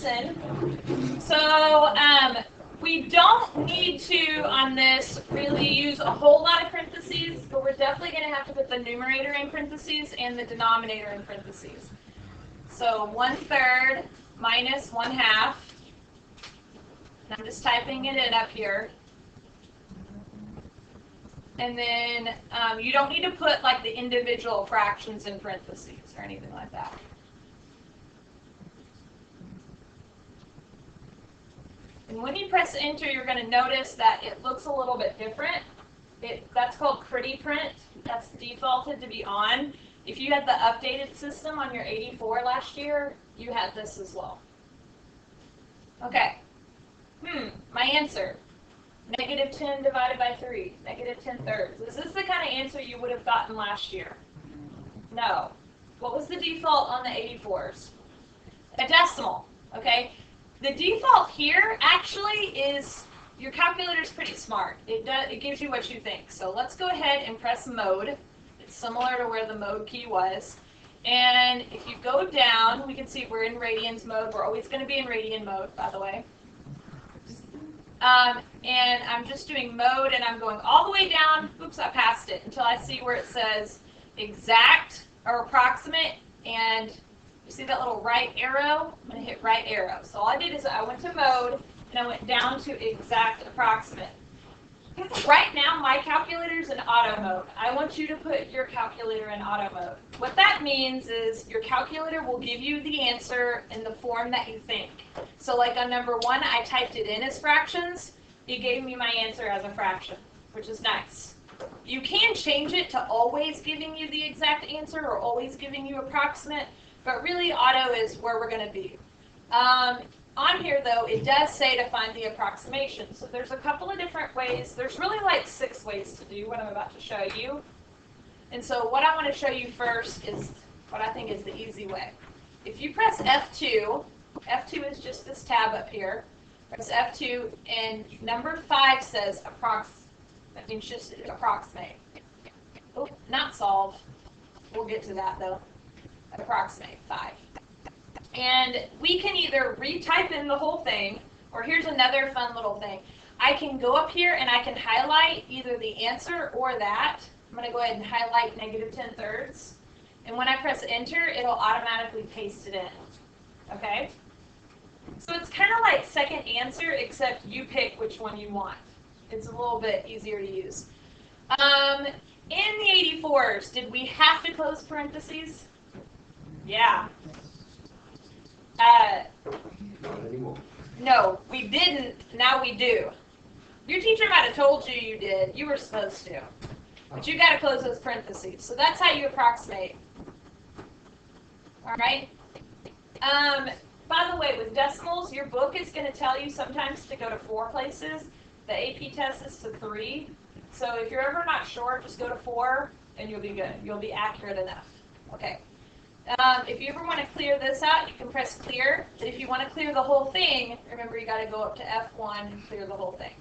listen. So we don't need to, on this, really use a whole lot of parentheses, but we're definitely going to have to put the numerator in parentheses and the denominator in parentheses. So 1/3 minus 1/2. I'm just typing it in up here. And then you don't need to put like the individual fractions in parentheses or anything like that. And when you press enter, you're going to notice that it looks a little bit different. That's called pretty print. That's defaulted to be on. If you had the updated system on your 84 last year, you had this as well. Okay. My answer. -10 divided by 3. -10/3. Is this the kind of answer you would have gotten last year? No. What was the default on the 84s? A decimal. Okay. The default here actually is, your calculator's pretty smart. It gives you what you think. So let's go ahead and press mode. It's similar to where the mode key was. And if you go down, we can see we're in radians mode. We're always going to be in radian mode, by the way. And I'm just doing mode, and I'm going all the way down. Oops, I passed it, until I see where it says exact or approximate, and you see that little right arrow? I'm going to hit right arrow. So all I did is I went to mode, and I went down to exact approximate. Right now, my calculator's in auto mode. I want you to put your calculator in auto mode. What that means is your calculator will give you the answer in the form that you think. So like on number 1, I typed it in as fractions. It gave me my answer as a fraction, which is nice. You can change it to always giving you the exact answer or always giving you approximate, but really auto is where we're going to be. On here, though, it does say to find the approximation. So there's a couple of different ways. There's really like 6 ways to do what I'm about to show you. And so what I want to show you first is what I think is the easy way. If you press F2, F2 is just this tab up here. Press F2, and number 5 says that means just approximate. Oh, not solve. We'll get to that, though. Approximate 5. And we can either retype in the whole thing, or here's another fun little thing. I can go up here and I can highlight either the answer or that. I'm going to go ahead and highlight -10/3. And when I press enter, it'll automatically paste it in. Okay? So it's kind of like second answer, except you pick which one you want. It's a little bit easier to use. In the 84s, did we have to close parentheses? Yeah. Not anymore. No, we didn't. Now we do. Your teacher might have told you you did. You were supposed to. But you got to close those parentheses. So that's how you approximate. All right? By the way, with decimals, your book is going to tell you sometimes to go to 4 places. The AP test is to 3. So if you're ever not sure, just go to 4 and you'll be good. You'll be accurate enough. Okay. If you ever want to clear this out, you can press clear. But if you want to clear the whole thing, remember you got to go up to F1 and clear the whole thing.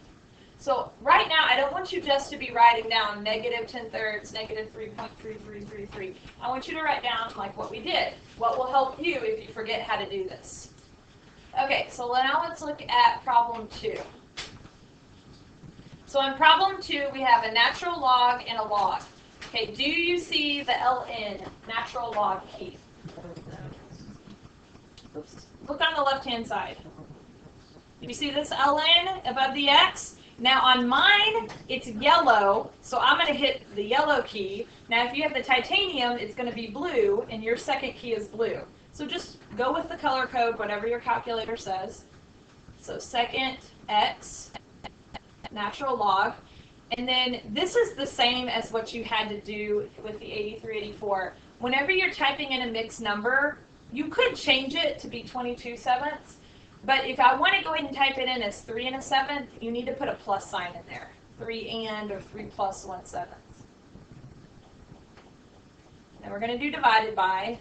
So right now, I don't want you just to be writing down -10/3, -3.3333. I want you to write down like what we did. What will help you if you forget how to do this? Okay, so now let's look at problem 2. So in problem 2, we have a natural log and a log. Okay, do you see the LN, natural log key? Oops. Look on the left-hand side. You see this LN above the X? Now on mine, it's yellow, so I'm going to hit the yellow key. Now if you have the titanium, it's going to be blue, and your second key is blue. So just go with the color code, whatever your calculator says. So second X, natural log. And then this is the same as what you had to do with the 83, 84. Whenever you're typing in a mixed number, you could change it to be 22/7. But if I want to go ahead and type it in as 3 1/7, you need to put a plus sign in there. 3 and or 3 plus 1/7. Now we're going to do divided by.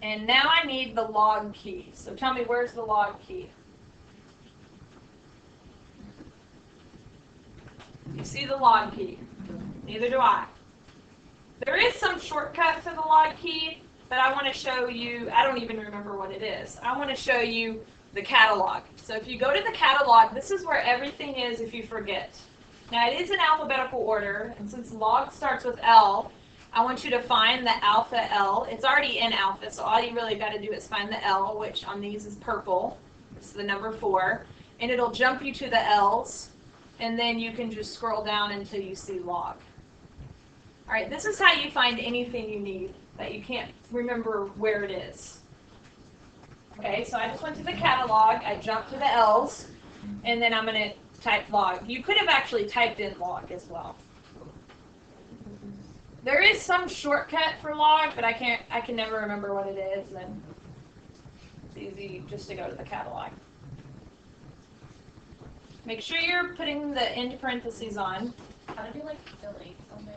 And now I need the log key. So tell me, where's the log key? You see the log key. Neither do I. There is some shortcut to the log key, but I want to show you, I don't even remember what it is. I want to show you the catalog. So if you go to the catalog, this is where everything is if you forget. Now it is in alphabetical order, and since log starts with L, I want you to find the alpha L. It's already in alpha, so all you really got to do is find the L, which on these is purple. It's the number 4. And it'll jump you to the L's, and then you can just scroll down until you see log. All right, this is how you find anything you need that you can't remember where it is. Okay, so I just went to the catalog, I jumped to the L's, and then I'm going to type log. You could have actually typed in log as well. There is some shortcut for log, but I can never remember what it is, and it's easy just to go to the catalog. Make sure you're putting the end parentheses on. How to do like delete something?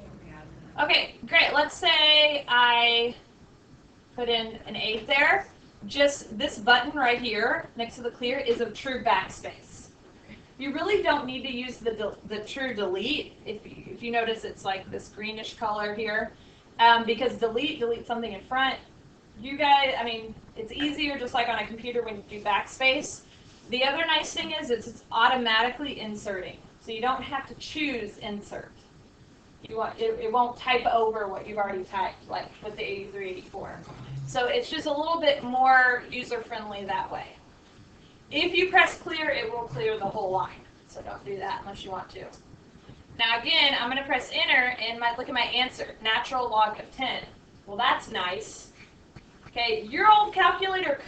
Okay, great. Let's say I put in an 8 there. Just this button right here next to the clear is a true backspace. You really don't need to use the true delete. If you notice, it's like this greenish color here, because delete something in front. You guys, I mean, it's easier just like on a computer when you do backspace. The other nice thing is it's automatically inserting, so you don't have to choose insert. It won't type over what you've already typed, like with the 83, 84. So it's just a little bit more user-friendly that way. If you press clear, it will clear the whole line. So don't do that unless you want to. Now again, I'm going to press enter and look at my answer, natural log of 10. Well, that's nice. Okay, your old calculator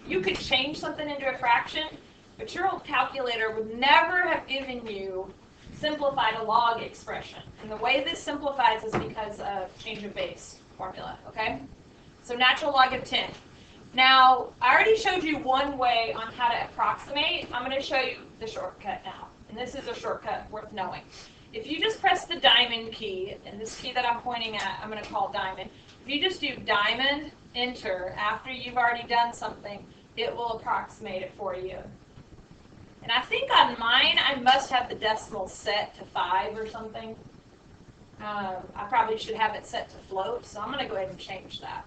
you could change something into a fraction, but your old calculator would never have given you simplified a log expression. And the way this simplifies is because of change of base formula, okay? So natural log of 10. Now, I already showed you one way on how to approximate. I'm going to show you the shortcut now. And this is a shortcut worth knowing. If you just press the diamond key, and this key that I'm pointing at, I'm going to call diamond. If you just do diamond, enter, after you've already done something, it will approximate it for you. And I think on mine, I must have the decimal set to 5 or something. I probably should have it set to float, so I'm going to go ahead and change that.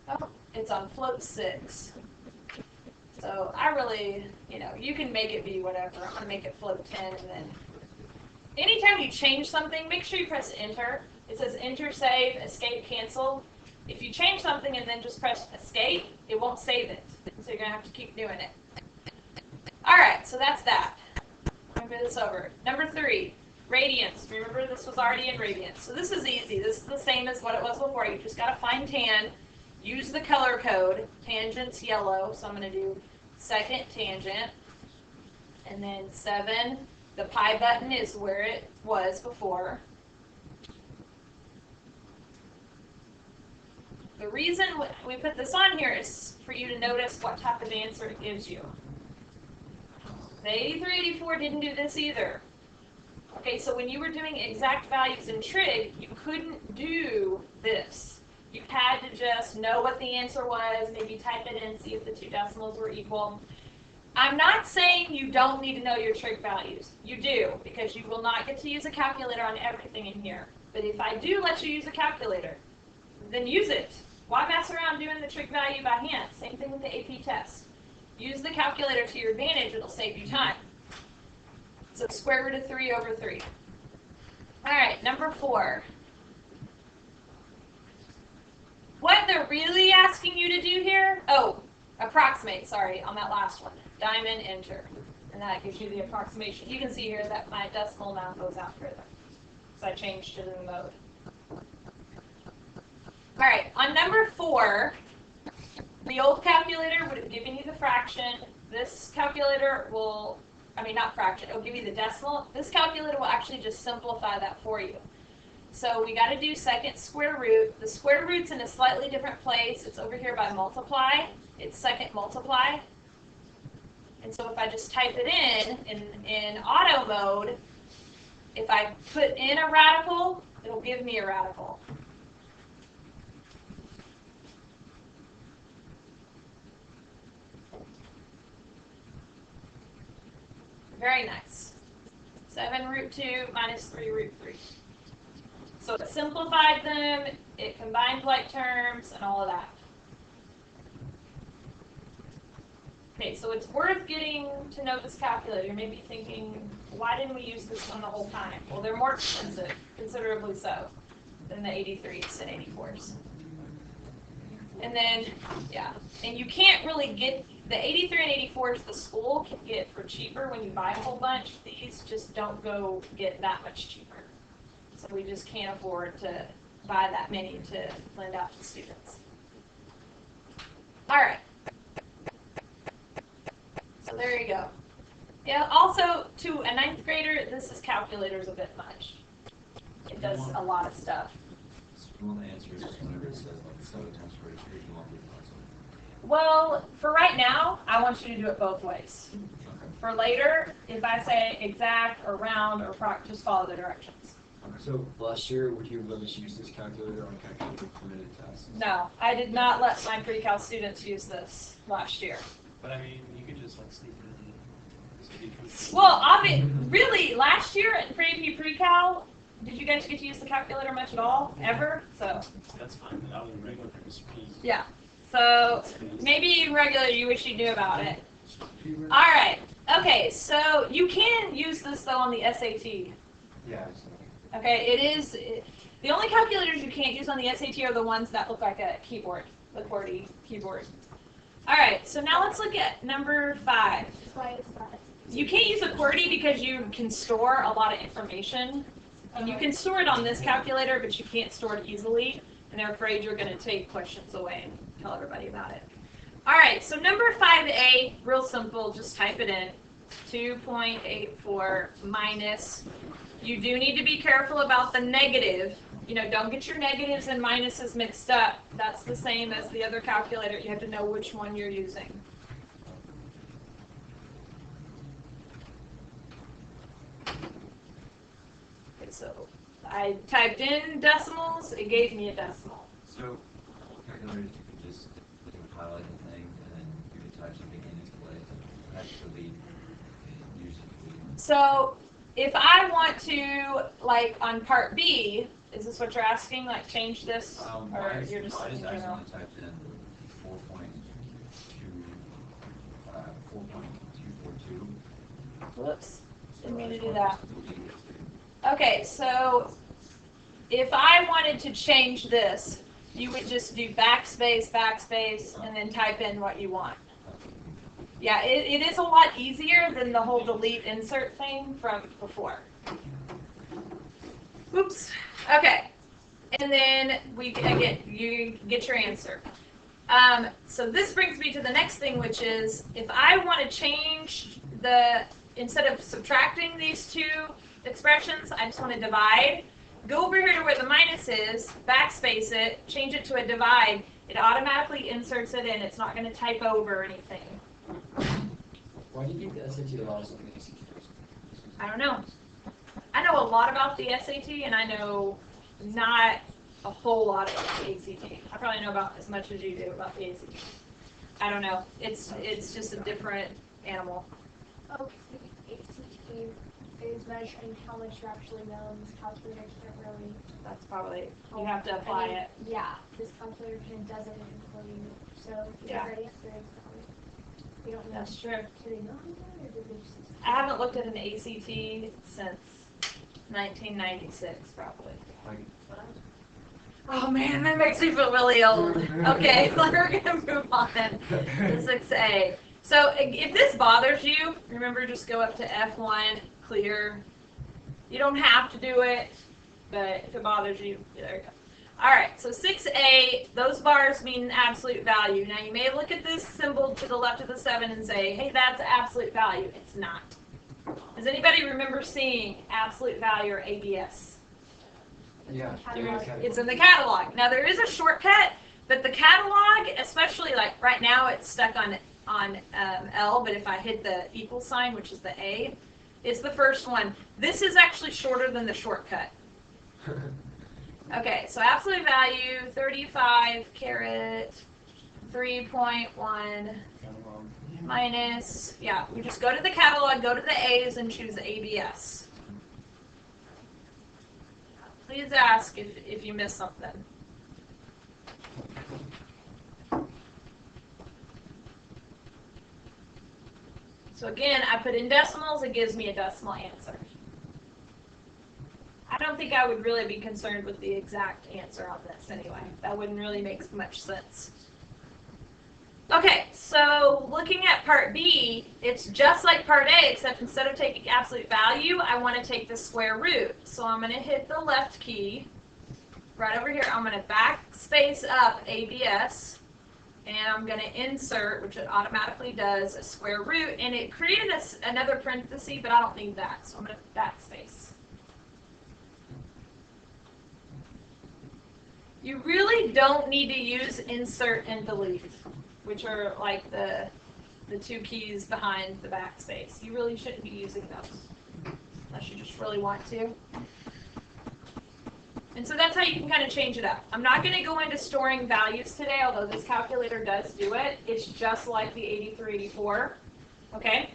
Oh, it's on float 6. So I really, you can make it be whatever. I'm going to make it float 10, and then anytime you change something, make sure you press enter. It says enter, save, escape, cancel. If you change something and then just press escape, it won't save it. So you're going to have to keep doing it. All right, so that's that. Let me move this over. Number 3, radians. Remember, this was already in radians. So this is easy. This is the same as what it was before. You just got to find tan. Use the color code. Tangent's yellow, so I'm going to do second tangent. And then 7. The pi button is where it was before. The reason we put this on here is for you to notice what type of answer it gives you. The 83, 84 didn't do this either. Okay, so when you were doing exact values in trig, you couldn't do this. You had to just know what the answer was, maybe type it in, see if the 2 decimals were equal. I'm not saying you don't need to know your trig values. You do, because you will not get to use a calculator on everything in here. But if I do let you use a calculator, then use it. Why mess around doing the trig value by hand? Same thing with the AP test. Use the calculator to your advantage. It'll save you time. So square root of 3 over 3. All right, number 4. What they're really asking you to do here, approximate, sorry, on that last one. Diamond, enter. And that gives you the approximation. You can see here that my decimal now goes out further. So I changed to the mode. All right, on number 4, the old calculator would have given you the fraction. This calculator will, not fraction, it'll give you the decimal. This calculator will actually just simplify that for you. So we got to do second square root. The square root's in a slightly different place. It's over here by multiply. It's second multiply. And so if I just type it in auto mode, if I put in a radical, it'll give me a radical. Very nice. 7 root 2 minus 3 root 3. So it simplified them, it combined like terms, and all of that. Okay, so it's worth getting to know this calculator. You may be thinking, why didn't we use this one the whole time? Well, they're more expensive, considerably so, than the 83s and 84s. And then, yeah, and you can't really get, the 83 and 84s the school can get for cheaper when you buy a whole bunch. These just don't go get that much cheaper. So we just can't afford to buy that many to lend out to students. All right. So there you go. Yeah, also to a 9th grader, this is calculators a bit much. It does a lot of stuff. So you want the answers whenever it says like 7 times 42, you want the approximate. Well, for right now, I want you to do it both ways. Okay. For later, if I say exact or round or just follow the directions. So last year, would you let us use this calculator on calculator permitted tests? No, I did not let my pre-cal students use this last year. But I mean, you could just like sneak it in. Well, really, last year at pre-AP pre-cal, did you guys get to use the calculator much at all, ever? So That's fine. I was regular speed. yeah. So maybe regular, you wish you knew about it. All right. Okay. So you can use this though on the SAT. Yeah. Okay. The only calculators you can't use on the SAT are the ones that look like a keyboard, the QWERTY keyboard. All right. So now let's look at number 5. Why is that? You can't use a QWERTY because you can store a lot of information. And you can store it on this calculator, but you can't store it easily. And they're afraid you're going to take questions away and tell everybody about it. All right, so number 5A, real simple, just type it in. 2.84 minus. You do need to be careful about the negative. You know, don't get your negatives and minuses mixed up. That's the same as the other calculator. You have to know which one you're using. Okay, so I typed in decimals, it gave me a decimal. So calculators, you can just highlight the thing and then you can type something in its place. Actually, use it. So if I want to, like on part B, is this what you're asking? Like change this, or you're just I in just general? accidentally typed in 4.242. Whoops, didn't mean to do that. Okay, so if I wanted to change this, you would just do backspace, backspace, and then type in what you want. Yeah, it is a lot easier than the whole delete insert thing from before. Oops. Okay. And then you get your answer. So this brings me to the next thing, which is if I want to change instead of subtracting these two expressions, I just want to divide. Go over here to where the minus is, backspace it, change it to a divide. It automatically inserts it in. It's not going to type over anything. Why do you think the SAT allows something to see? I don't know. I know a lot about the SAT, and I know not a whole lot about the ACT. I probably know about as much as you do about the ACT. I don't know. It's just a different animal. Oh, ACT is measuring how much you actually know, and this calculator can't really. That's probably, you have to apply it. Yeah, this calculator does everything for you. So if Yeah. you're already experienced on it, we don't know. That's true. Do they know how to do it, or did they just? I haven't looked at an ACT since 1996, probably. Oh man, that makes me feel really old. Okay, we're gonna move on then to 6A. So if this bothers you, remember just go up to F1, clear. You don't have to do it, but if it bothers you, there you go. All right, so 6A, those bars mean absolute value. Now you may look at this symbol to the left of the 7 and say, hey, that's absolute value. It's not. Does anybody remember seeing absolute value or ABS? Yeah. It's in the catalog. Now there is a shortcut, but the catalog, especially like right now, it's stuck on L. But if I hit the equal sign, which is the A, it's the first one. This is actually shorter than the shortcut. Okay, so absolute value 35 caret 3.1 minus. Yeah, we just go to the catalog, go to the A's, and choose ABS. Please ask if you missed something. So again, I put in decimals, it gives me a decimal answer. I don't think I would really be concerned with the exact answer on this anyway. That wouldn't really make much sense. Okay, so looking at part B, it's just like part A, except instead of taking absolute value, I want to take the square root. So I'm going to hit the left key right over here. I'm going to backspace up ABS, and I'm going to insert, which it automatically does, a square root, and it created another parenthesis, but I don't need that, so I'm going to backspace. You really don't need to use insert and delete, which are like the two keys behind the backspace. You really shouldn't be using those unless you just really want to. And so that's how you can kind of change it up. I'm not going to go into storing values today, although this calculator does do it. It's just like the 8384. Okay?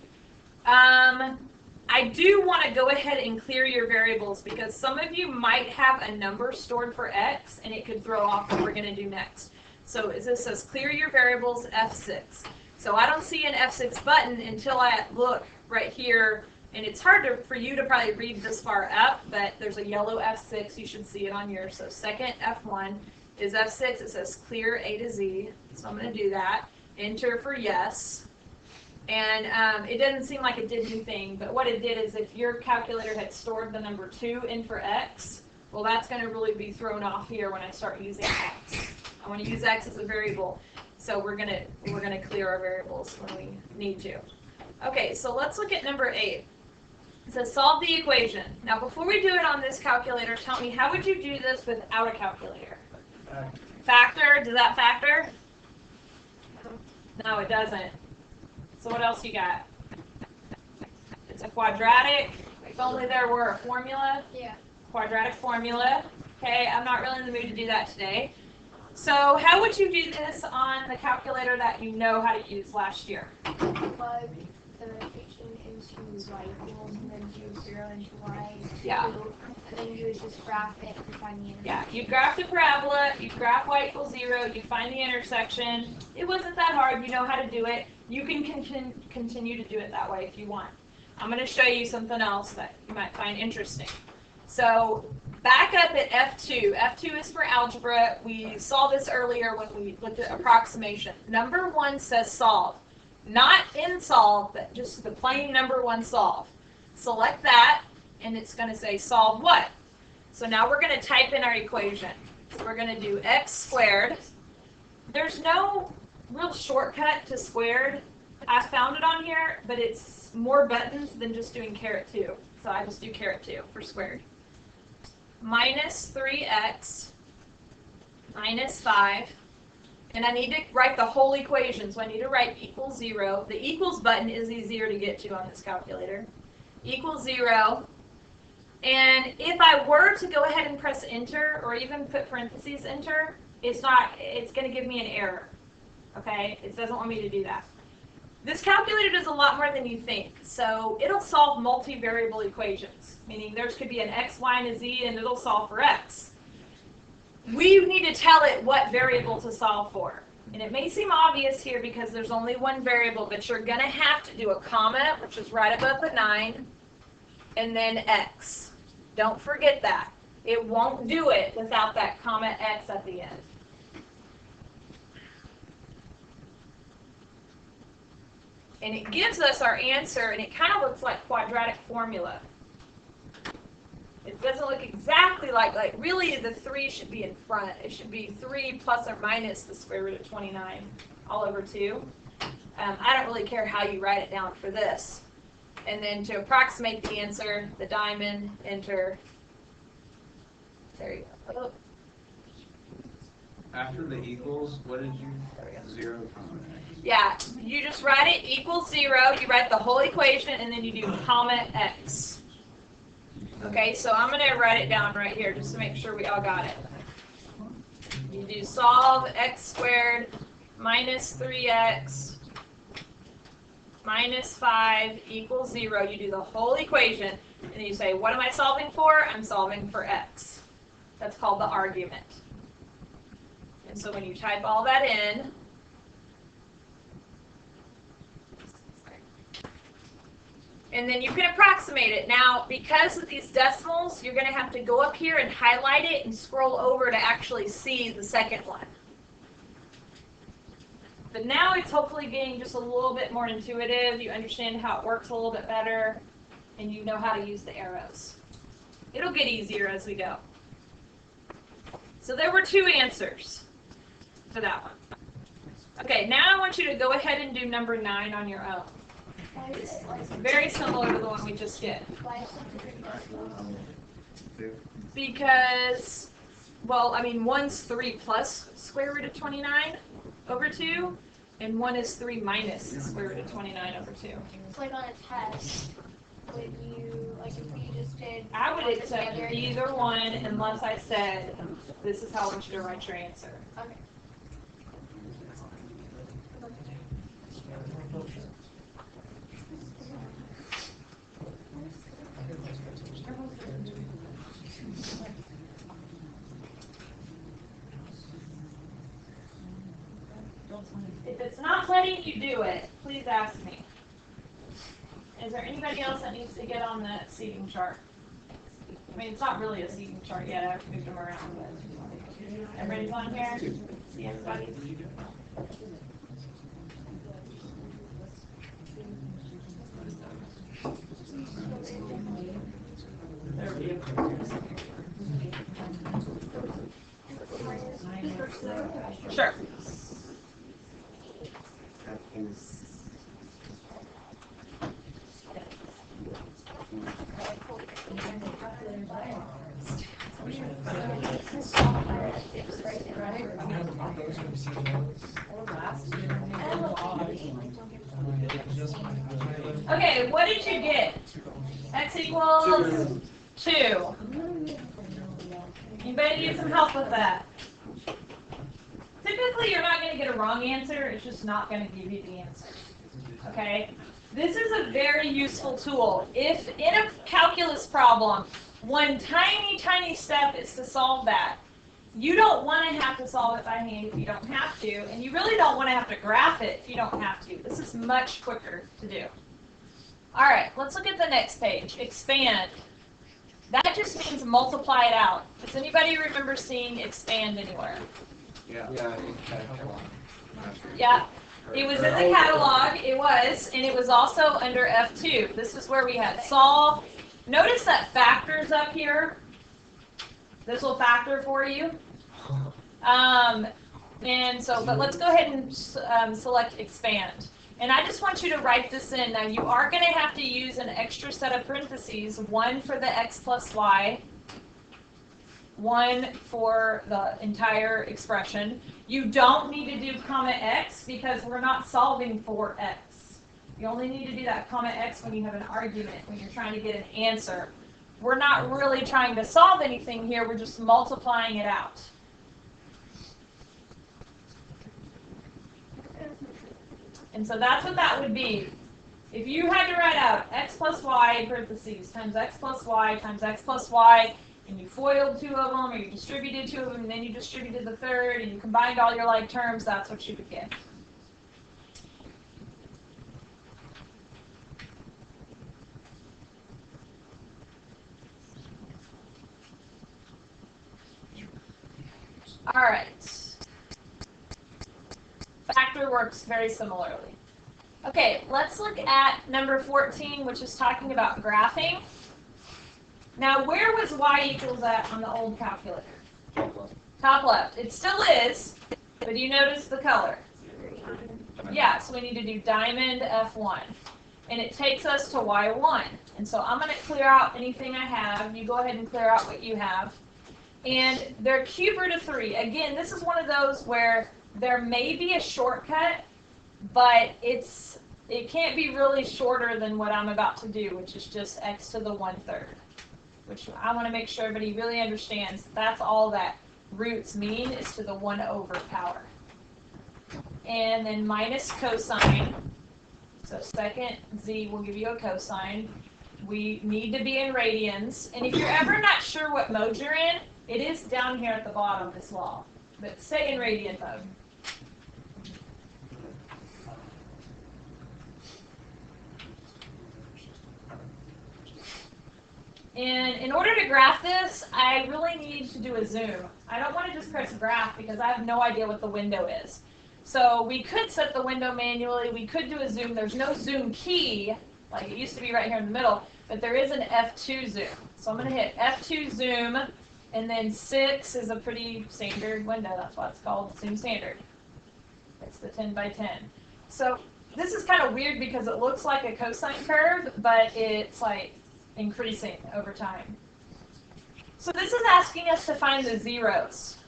I do want to go ahead and clear your variables because some of you might have a number stored for X and it could throw off what we're going to do next. So this says clear your variables F6. So I don't see an F6 button until I look right here, and it's hard for you to probably read this far up, but there's a yellow F6. You should see it on yours. So second F1 is F6. It says clear A to Z. So I'm going to do that. Enter for yes. And it doesn't seem like it did anything, but what it did is if your calculator had stored the number 2 in for X, well, that's going to really be thrown off here when I start using X. I want to use X as a variable, so we're going to clear our variables when we need to. Okay, so let's look at number 8. It says solve the equation. Now, before we do it on this calculator, tell me, how would you do this without a calculator? Factor? Does that factor? No, it doesn't. So what else you got? It's a quadratic. If only there were a formula. Yeah. Quadratic formula. Okay, I'm not really in the mood to do that today. So how would you do this on the calculator that you know how to use last year? Plug the notation into y equals and then do 0 into y. Yeah. And then you would just graph it and find the intersection. Yeah, you graph the parabola, you graph y equals 0, you find the intersection. It wasn't that hard, you know how to do it. You can continue to do it that way if you want. I'm going to show you something else that you might find interesting. So back up at F2. F2 is for algebra. We saw this earlier when we looked at approximation. Number 1 says solve. Not in solve, but just the plain number 1 solve. Select that, and it's going to say solve what? So now we're going to type in our equation. So we're going to do x squared. There's no real shortcut to squared. I found it on here, but it's more buttons than just doing caret 2. So I just do caret 2 for squared. Minus 3x minus 5. And I need to write the whole equation, so I need to write equals 0. The equals button is easier to get to on this calculator. Equals 0. And if I were to go ahead and press enter, or even put parentheses enter, it's going to give me an error. Okay? It doesn't want me to do that. This calculator does a lot more than you think. So it'll solve multivariable equations, meaning there could be an x, y, and a z, and it'll solve for x. We need to tell it what variable to solve for. And it may seem obvious here because there's only one variable, but you're going to have to do a comma, which is right above the 9, and then x. Don't forget that. It won't do it without that comma x at the end. And it gives us our answer, and it kind of looks like quadratic formula. It doesn't look exactly like really the 3 should be in front. It should be 3 plus or minus the square root of 29 all over 2. I don't really care how you write it down for this. And then to approximate the answer, the diamond, enter. There you go. Oh, After the equals, what did you? there we go. 0, Yeah, you just write it equals 0. You write the whole equation, and then you do comma x. Okay, so I'm going to write it down right here just to make sure we all got it. You do solve x squared minus 3x minus 5 equals 0. You do the whole equation, and then you say, what am I solving for? I'm solving for x. That's called the argument. And so when you type all that in, and then you can approximate it. Now, because of these decimals, you're going to have to go up here and highlight it and scroll over to actually see the second one. But now it's hopefully getting just a little bit more intuitive. You understand how it works a little bit better, and you know how to use the arrows. It'll get easier as we go. So there were 2 answers for that one. Okay, now I want you to go ahead and do number 9 on your own. Why is it like Very similar to the one we just did. why is it different? Because, well, I mean, one's 3 plus square root of 29 over 2, and one is 3 minus square root of 29 over 2. It's like on a test. Would you, like if you just did. I would one accept together- either one unless I said, this is how I want you to write your answer. Okay. If it's not letting you do it, please ask me. Is there anybody else that needs to get on the seating chart? I mean, it's not really a seating chart yet. I've moved them around, but everybody's on here? See everybody? There we go. Sure. Okay, what did you get? X equals 2. Anybody need some help with that? Typically, you're not going to get a wrong answer. It's just not going to give you the answer. Okay? This is a very useful tool. If in a calculus problem, one tiny, tiny step is to solve that, you don't want to have to solve it by hand if you don't have to, and you really don't want to have to graph it if you don't have to. This is much quicker to do. All right, let's look at the next page. Expand. That just means multiply it out. Does anybody remember seeing expand anywhere? Yeah. Yeah. It was in the catalog, it was, and it was also under F2. This is where we had solve. Notice that factor's up here. This will factor for you. And so, but let's go ahead and select expand. And I just want you to write this in. Now you are going to have to use an extra set of parentheses, one for the x plus y, one for the entire expression. You don't need to do comma x because we're not solving for x. You only need to do that comma x when you have an argument, when you're trying to get an answer. We're not really trying to solve anything here, we're just multiplying it out. And so that's what that would be. If you had to write out x plus y in parentheses times x plus y times x plus y, and you FOILed 2 of them, or you distributed 2 of them, and then you distributed the third, and you combined all your like terms, that's what you would get. All right. Factor works very similarly. Okay, let's look at number 14, which is talking about graphing. Now, where was y equals at on the old calculator? Top left. It still is, but do you notice the color? Yeah, so we need to do diamond F1. And it takes us to y1. And so I'm going to clear out anything I have. You go ahead and clear out what you have. And they're cube root of 3. Again, this is one of those where there may be a shortcut, but it can't be really shorter than what I'm about to do, which is just x to the 1/3. Which I want to make sure everybody really understands. That's all that roots mean, is to the 1 over power. And then minus cosine. So second z will give you a cosine. We need to be in radians. And if you're ever not sure what mode you're in, it is down here at the bottom as well. But stay in radian mode. And in order to graph this, I really need to do a zoom. I don't want to just press graph because I have no idea what the window is. So we could set the window manually. We could do a zoom. There's no zoom key, like it used to be right here in the middle, but there is an F2 zoom. So I'm going to hit F2 zoom, and then 6 is a pretty standard window. That's why it's called zoom standard. It's the 10 by 10. So this is kind of weird because it looks like a cosine curve, but it's like increasing over time. So this is asking us to find the zeros.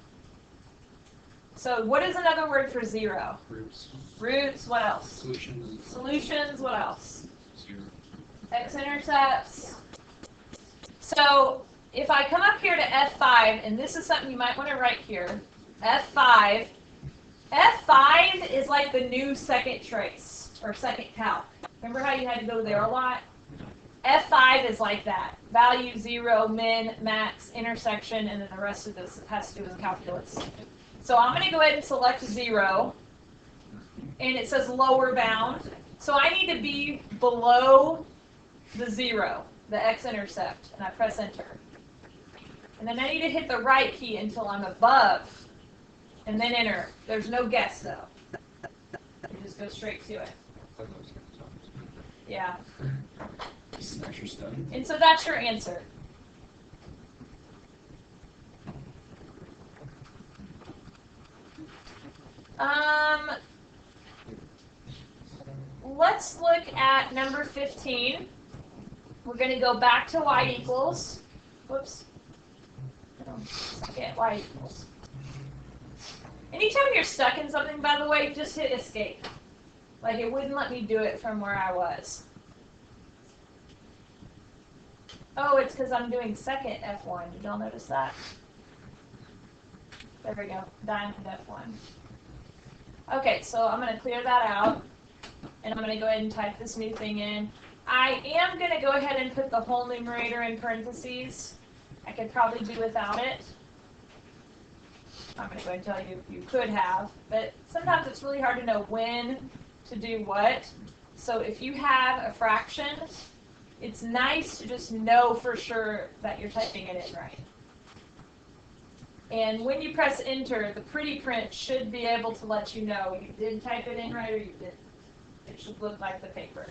So what is another word for zero? Roots. Roots, what else? Solutions. Solutions, what else? Zero. X-intercepts. So if I come up here to F5, and this is something you might want to write here, F5 is like the new second trace, or second calc. Remember how you had to go there a lot? F5 is like that. Value, 0, min, max, intersection, and then the rest of this has to do with calculus. So I'm going to go ahead and select 0, and it says lower bound. So I need to be below the 0, the x-intercept, and I press enter. And then I need to hit the right key until I'm above, and then enter. There's no guess though. You just go straight to it. Yeah. Smash your stuff. And so that's your answer. Let's look at number 15. We're going to go back to y equals. Whoops. Get y equals. Anytime you're stuck in something, by the way, just hit escape. Like it wouldn't let me do it from where I was. Oh, it's because I'm doing second F1. Did y'all notice that? There we go. Diamond F1. Okay, so I'm going to clear that out. And I'm going to go ahead and type this new thing in. I am going to go ahead and put the whole numerator in parentheses. I could probably do without it. I'm going to go ahead and tell you you could have. But sometimes it's really hard to know when to do what. So if you have a fraction, it's nice to just know for sure that you're typing it in right. And when you press enter, the pretty print should be able to let you know you did type it in right or you didn't. It should look like the paper.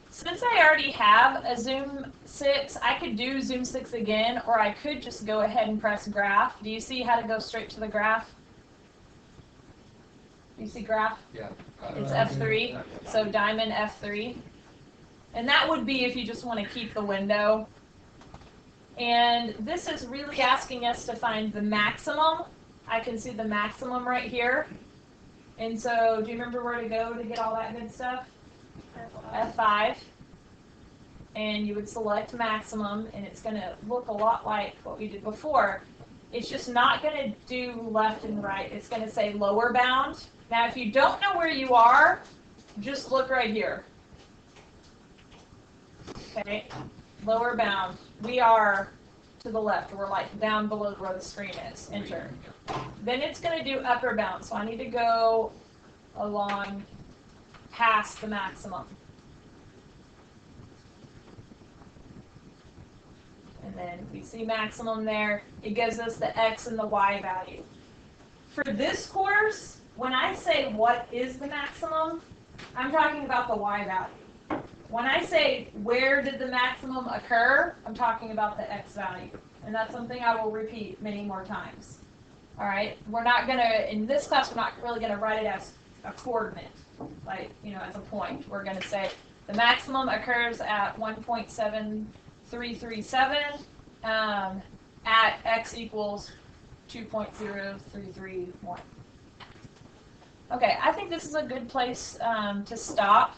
Since I already have a Zoom 6, I could do Zoom 6 again, or I could just go ahead and press graph. Do you see how to go straight to the graph? Do you see graph? Yeah. It's F3, so diamond F3. And that would be if you just want to keep the window. And this is really asking us to find the maximum. I can see the maximum right here. And so, do you remember where to go to get all that good stuff? F5. And you would select maximum, and it's going to look a lot like what we did before. It's just not going to do left and right. It's going to say lower bound. Now, if you don't know where you are, just look right here. Okay, lower bound. We are to the left. We're like down below where the screen is. Enter. Then it's going to do upper bound. So I need to go along past the maximum. And then we see maximum there. It gives us the x and the y value. For this course, when I say what is the maximum, I'm talking about the y value. When I say where did the maximum occur, I'm talking about the x value. And that's something I will repeat many more times. All right, we're not going to, in this class, we're not really going to write it as a coordinate, like, as a point. We're going to say the maximum occurs at 1.7337 at x equals 2.0331. Okay, I think this is a good place to stop.